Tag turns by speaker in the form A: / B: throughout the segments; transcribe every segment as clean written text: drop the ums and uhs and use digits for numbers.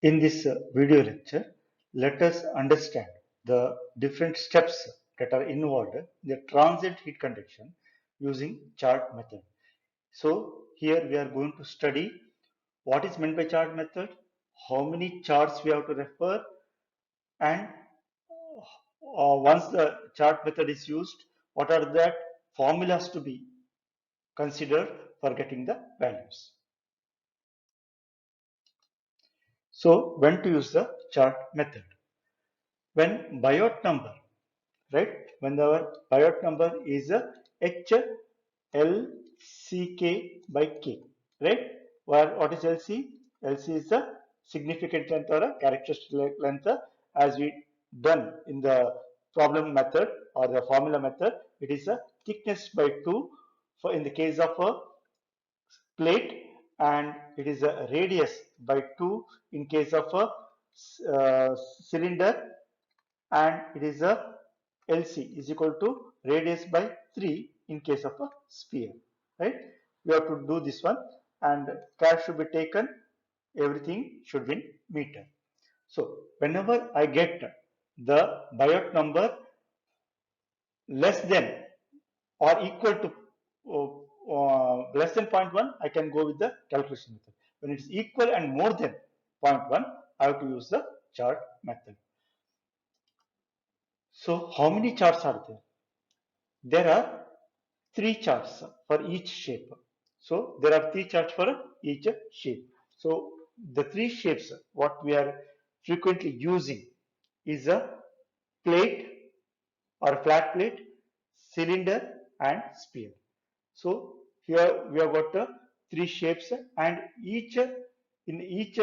A: In this video lecture, let us understand the different steps that are involved in the transient heat conduction using chart method. So here we are going to study what is meant by chart method, how many charts we have to refer, and once the chart method is used, what are the formulas to be considered for getting the values. So when to use the chart method? When Biot number, right? When our Biot number is a HLCK by K, right? What is LC? LC is the significant length or a characteristic length as we done in the problem method or the formula method. It is a thickness by 2 for in the case of a plate, and it is a radius by 2 in case of a cylinder, and it is a LC is equal to radius by 3 in case of a sphere, right? We have to do this one, and care should be taken, everything should be in meter. So whenever I get the Biot number less than or equal to less than 0.1, I can go with the calculation method. When it's equal and more than 0.1, I have to use the chart method. So how many charts are there? There are 3 charts for each shape. So there are 3 charts for each shape. So the 3 shapes what we are frequently using is a plate or flat plate, cylinder, and sphere. So here we have got 3 shapes, and each in each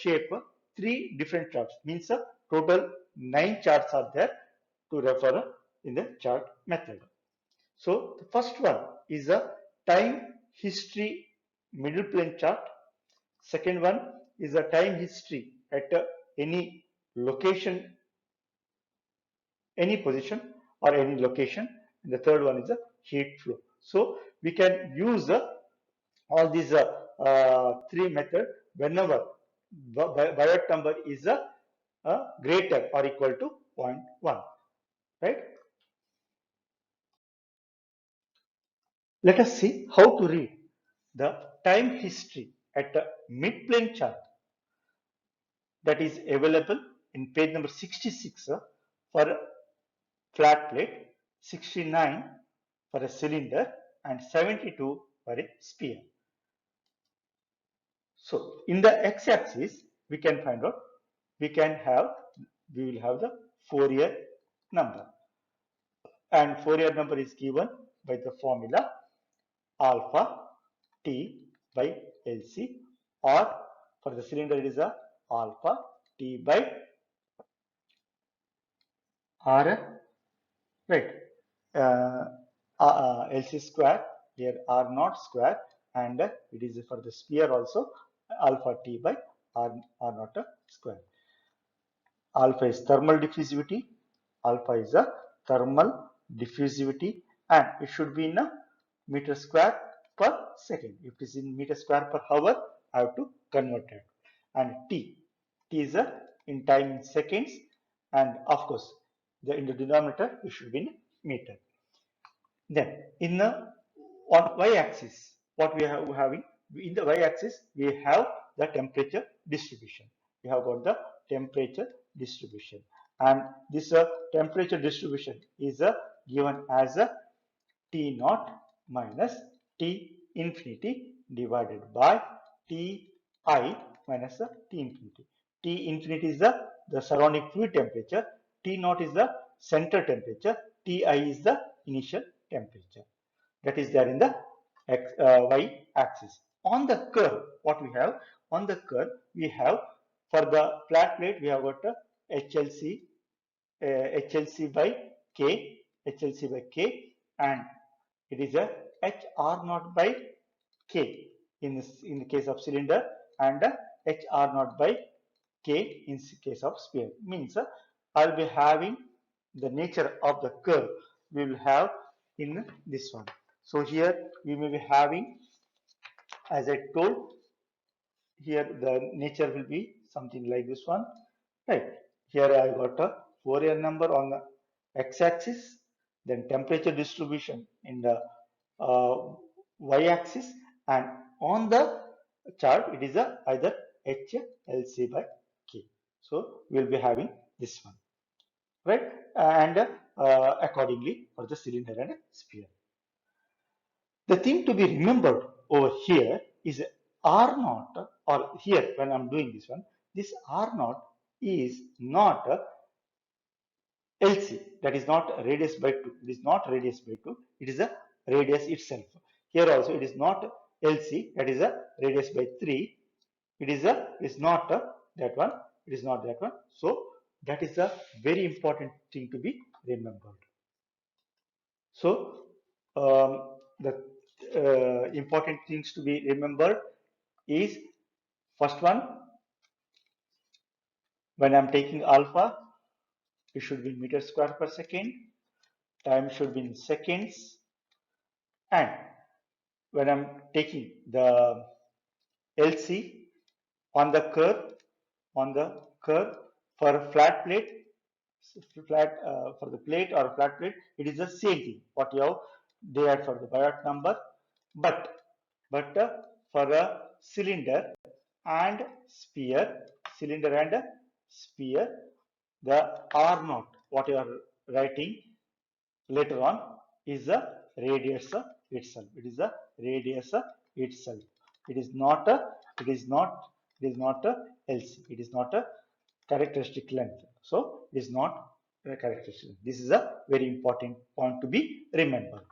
A: shape 3 different charts, means total 9 charts are there to refer in the chart method. So the first one is a time history middle plane chart. Second one is a time history at any location, any position or any location. And the third one is a heat flow. So we can use all these 3 methods whenever Biot number is greater or equal to 0.1, right? Let us see how to read the time history at a mid-plane chart that is available in page number 66 for a flat plate, 69 for a cylinder, and 72 for a sphere. So in the x-axis, we can find out, we will have the Fourier number, and Fourier number is given by the formula alpha T by LC, or for the cylinder it is a alpha T by R, right? Uh, LC square, here R naught square, and it is for the sphere also alpha T by R naught square. Alpha is thermal diffusivity, alpha is a thermal diffusivity, and it should be in a meter square per second. If it is in meter square per hour, I have to convert it. And T is a in time in seconds, and of course in the denominator it should be in meter. Then in the on y-axis, what we have having in the y-axis, we have the temperature distribution. We have got the temperature distribution, and this temperature distribution is given as a T naught minus T infinity divided by T I minus T infinity. T infinity is the surrounding fluid temperature, T naught is the center temperature, Ti is the initial temperature. That is there in the y axis. On the curve, what we have? On the curve, we have for the flat plate, we have got HLC, HLC by K, HLC by K, and it is a HR naught by K in the case of cylinder, and HR naught by K in case of sphere. Means I'll be having the nature of the curve we will have in this one. So here we may be having, as I told, here the nature will be something like this one, right? Here I got a Fourier number on the x-axis, then temperature distribution in the uh, y-axis, and on the chart it is a either HLC by K. So we will be having this one, right? And accordingly for the cylinder and sphere. The thing to be remembered over here is R naught, or here when I'm doing this one, this R naught is not LC, that is not radius by 2. It is not radius by 2, it is a radius itself. Here also it is not LC, that is a radius by 3. It is not that one, it is not that one. So that is a very important thing to be remembered. So the important things to be remembered is, first one, when I'm taking alpha, it should be meter square per second, time should be in seconds, and when I'm taking the LC on the curve for a flat plate, for the plate or flat plate, it is the same thing what you have there for the Biot number, but for a and sphere, cylinder and sphere, the R naught what you are writing later on is the radius itself. It is the radius itself. It is not a, it is not, it is not a LC. It is not a characteristic length. So it is not a characteristic. This is a very important point to be remembered.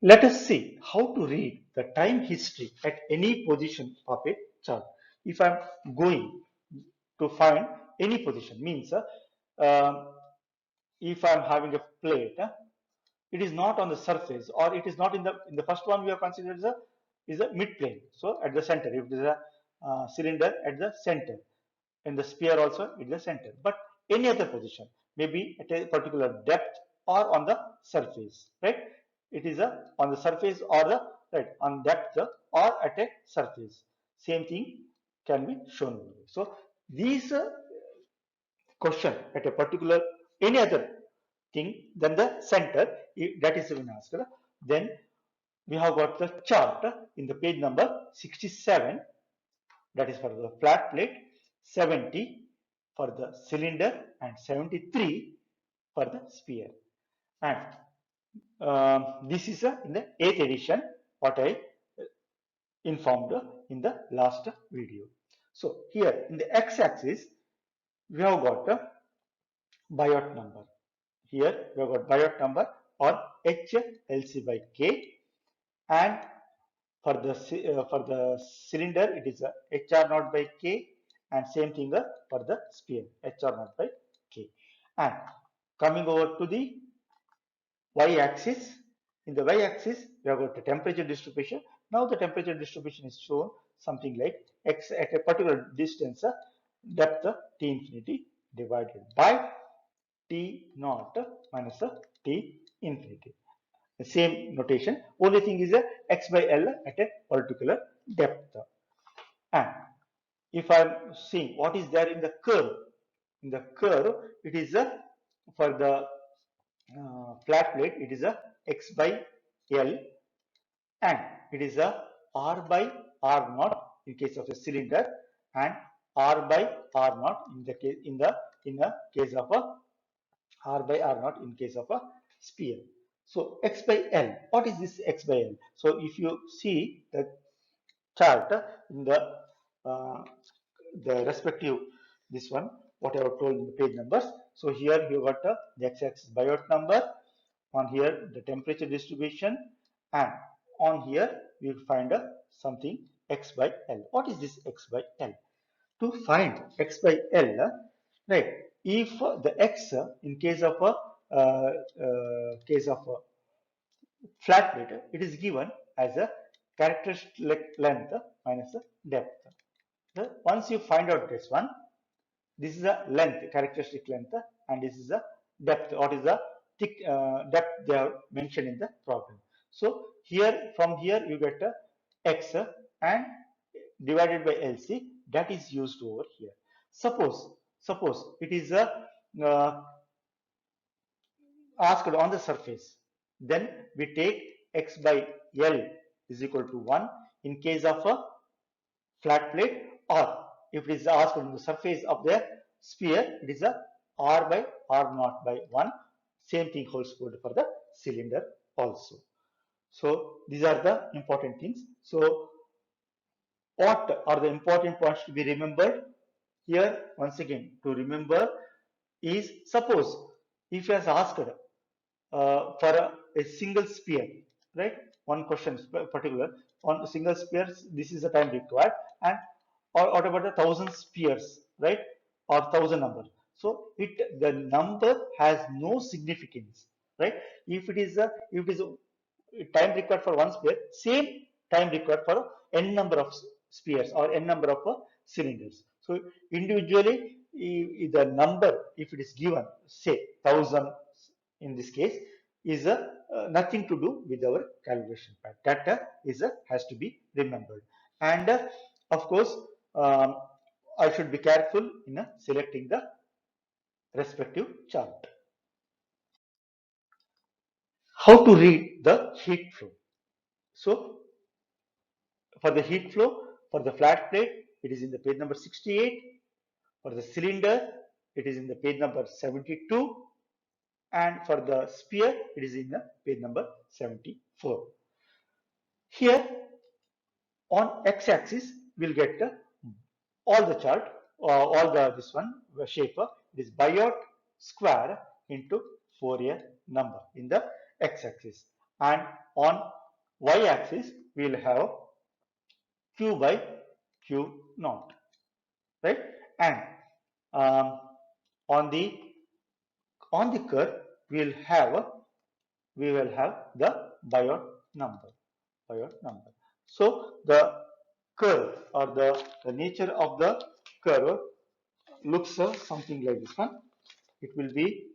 A: Let us see how to read the time history at any position of a chart. If I am going to find any position, means if I am having a plate, it is not on the surface, or it is not in the first one we have considered is a mid plane. So at the center, if there is a cylinder at the center, in the sphere also at the center, but any other position, maybe at a particular depth or on the surface, right? It is on the surface or the right on depth or at a surface. Same thing can be shown. So these question at a particular any other thing than the center, that is been asked, then we have got the chart in the page number 67, that is for the flat plate, 70 for the cylinder, and 73 for the sphere. And this is in the 8th edition what I informed in the last video. So here in the x-axis we have got a Biot number. Here we have got Biot number or HLC by K, and for the cylinder it is a HR naught by K, and same thing for the sphere HR naught by K. And coming over to the y-axis, in the y-axis we have got the temperature distribution. Now the temperature distribution is shown something like x at a particular distance, depth T infinity divided by T naught minus T infinity. The same notation, only thing is x by L at a particular depth. And if I am seeing what is there in the curve it is for the flat plate it is a x by L, and it is a R by R naught in case of a cylinder, and R by R naught in the case in the case of a R by R naught in case of a sphere. So x by L, what is this x by L? So if you see the chart in uh, the respective this one, what I have told in the page numbers. So here you got the x-axis Biot number, on here the temperature distribution, and on here we will find something x by L. What is this x by L? To find x by L, right? If the x in case of a flat plate, it is given as a characteristic length minus depth. Once you find out this one, this is a length, characteristic length, and this is a depth. What is the thick depth they have mentioned in the problem. So here, from here you get x, and divided by LC, that is used over here. Suppose it is a asked on the surface, then we take x by L is equal to 1 in case of a flat plate, or if it is asked on the surface of the sphere, it is a R by R naught by 1. Same thing holds good for the cylinder also. So these are the important things. So what are the important points to be remembered? Here once again to remember is, suppose if you has asked for a single sphere, right? One question particular on a single sphere, this is the time required, and or what about the 1,000 spheres, right? Or 1,000 number. So the number has no significance, right? If it is a time required for one sphere, same time required for n number of spheres or n number of cylinders. So individually, the number, if it is given, say 1,000 in this case, is nothing to do with our calculation part. That has to be remembered. And of course, um, I should be careful in selecting the respective chart. How to read the heat flow? So for the heat flow, for the flat plate, it is in the page number 68. For the cylinder, it is in the page number 72. And for the sphere, it is in the page number 74. Here on x-axis, we'll get all the chart, all the this one shape. It is Biot square into Fourier number in the x-axis, and on y-axis we'll have q by q naught, right? And um, on the curve we will have the Biot number. So the curve or the nature of the curve looks something like this one. It will be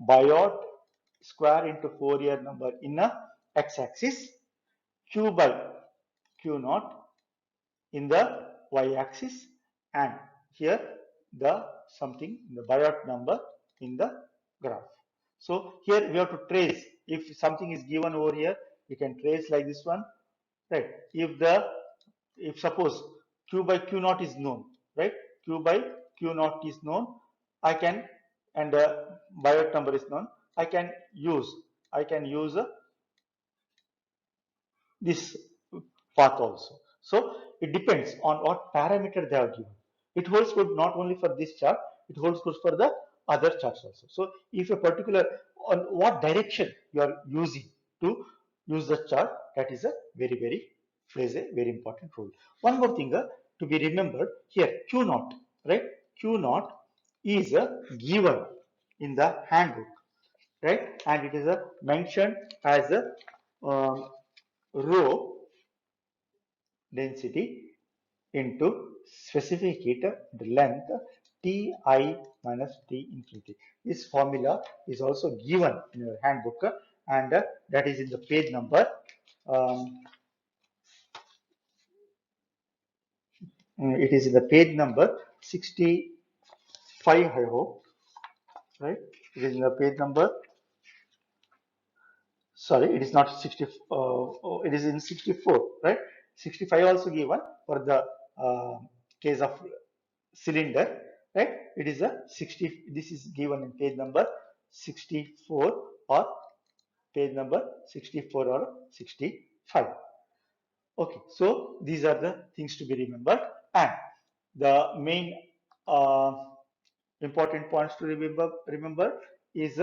A: Biot square into Fourier number in a x-axis, q by q naught in the y-axis, and here the Biot number in the graph. So here we have to trace. If something is given over here, you can trace like this one, right? If suppose q by q naught is known, right? Q by q naught is known. I can, and Biot number is known. I can use this path also. So it depends on what parameter they are given. It holds good not only for this chart, it holds good for the other charts also. So if a particular, on what direction you are using to use the chart, that is a plays a very important role. One more thing to be remembered here, Q naught, right? Q naught is given in the handbook, right? And it is mentioned as a rho density into specific heat the length Ti minus T infinity. This formula is also given in your handbook, and that is in the page number it is in the page number 65, I hope, right? It is in the page number, sorry, it is not 60, it is in 64, right? 65 also given for the case of cylinder, right? It is a 60, this is given in page number 64 or page number 64 or 65. Okay, so these are the things to be remembered, and the main uh, important points to remember is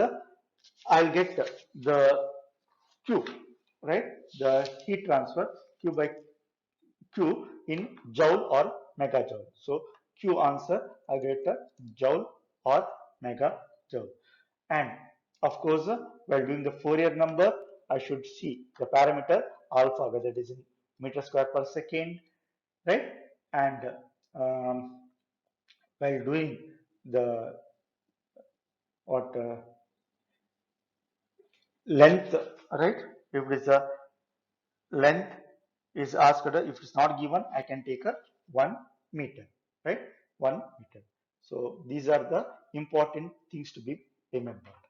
A: I'll get the Q, right? The heat transfer Q by Q in joule or megajoule. So Q answer, I get a joule or megajoule. And of course, while doing the Fourier number, I should see the parameter alpha, whether it is in meter square per second, right? And while doing the what length, right? If it is a length is asked, if it's not given, I can take a 1 meter, right? 1 meter. So these are the important things to be remembered.